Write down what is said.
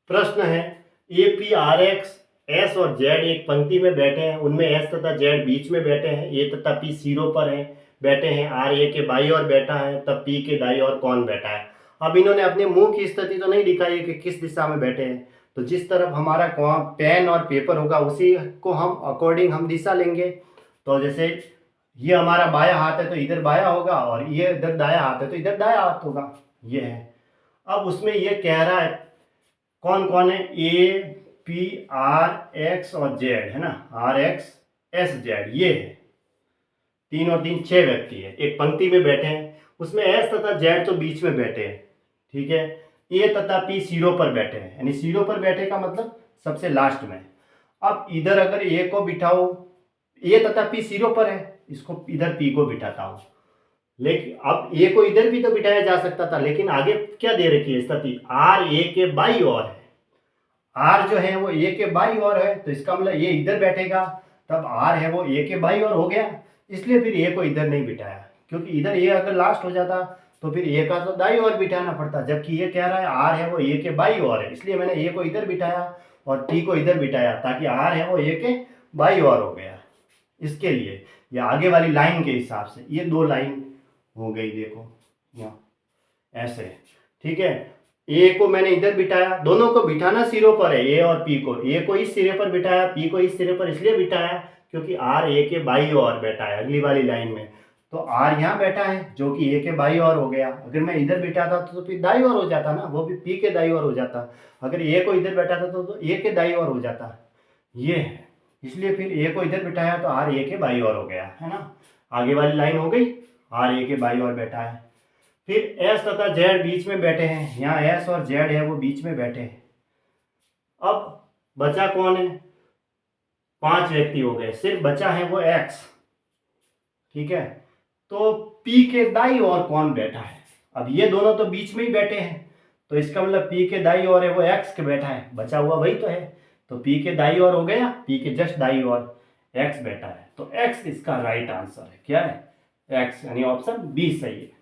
प्रश्न है A P R x S और जेड एक पंक्ति में बैठे हैं, उनमें एस तथा जेड बीच में बैठे हैं, ए तथा पी सिरों पर हैं बैठे हैं, आर ए के बाई ओर बैठा है, तब पी के दाई ओर कौन बैठा है। अब इन्होंने अपने मुंह की स्थिति तो नहीं दिखाई है कि किस दिशा में बैठे हैं, तो जिस तरफ हमारा पेन और पेपर होगा उसी को हम अकॉर्डिंग हम दिशा लेंगे। तो जैसे ये हमारा बायां हाथ है तो इधर बायां होगा, और ये इधर दायां हाथ है तो इधर दायां हाथ होगा, ये है। अब उसमें ये कह रहा है कौन कौन है, ए पी आर एक्स और जेड है ना, आर एक्स एस जेड, ये है 3 और 3 6 व्यक्ति है, एक पंक्ति में बैठे हैं, उसमें एस तथा जेड तो बीच में बैठे हैं, ठीक है। ए तथा पी सिरों पर बैठे हैं, यानी सिरों पर बैठे का मतलब सबसे लास्ट में। अब इधर अगर ए को बिठाओ, ए तथा पी सिरों पर है, इसको इधर पी को बिठाता हूं, लेकिन अब ए को इधर भी तो बिठाया जा सकता था, लेकिन आगे क्या दे रखी है स्थिति, आर ए के बाई ओर है, आर जो है वो ए के बाई ओर है, तो इसका मतलब ये इधर बैठेगा, तब आर है वो ए के बाई ओर हो गया, इसलिए फिर ए को इधर नहीं बिठाया, क्योंकि इधर ए अगर लास्ट हो जाता तो फिर ए का तो दाई ओर बिठाना पड़ता, जबकि ये कह रहा है आर है वो ए के बाई ओर है, इसलिए मैंने ए को इधर बिठाया और टी को इधर बिठाया, ताकि आर है वो ए के बाई ओर हो गया। इसके लिए या आगे वाली लाइन के हिसाब से ये 2 लाइन हो गई, देखो यहाँ ऐसे, ठीक है। ए को मैंने इधर बिठाया, दोनों को बिठाना सिरों पर है, ए और पी को, ए को इस सिरे पर बिठाया, पी को इस सिरे पर इसलिए बिठाया क्योंकि आर ए के बाई ओर बैठा है अगली वाली लाइन में, तो आर यहाँ बैठा है जो कि ए के बाई ओर हो गया। अगर मैं इधर बिठाता तो फिर दाई ओर हो जाता ना, वो भी पी के दाई ओर हो जाता, अगर ए को इधर बैठाता तो ए के दाई ओर हो जाता, ये है। इसलिए फिर ए को इधर बिठाया तो आर ए के बाई ओर हो गया, है ना। आगे वाली लाइन हो गई, आर ए के बाई ओर बैठा है। फिर एस तथा जेड बीच में बैठे हैं, यहाँ एस और जेड है वो बीच में बैठे हैं। अब बचा कौन है, 5 व्यक्ति हो गए, सिर्फ बचा है वो एक्स, ठीक है। तो पी के दाई ओर कौन बैठा है, अब ये दोनों तो बीच में ही बैठे हैं, तो इसका मतलब पी के दाई ओर है वो एक्स के बैठा है, बचा हुआ वही तो है, तो पी के दाई ओर हो गया, पी के जस्ट दाई ओर एक्स बैठा है, तो एक्स इसका राइट आंसर है। क्या है, एक्स, यानी ऑप्शन बी सही है।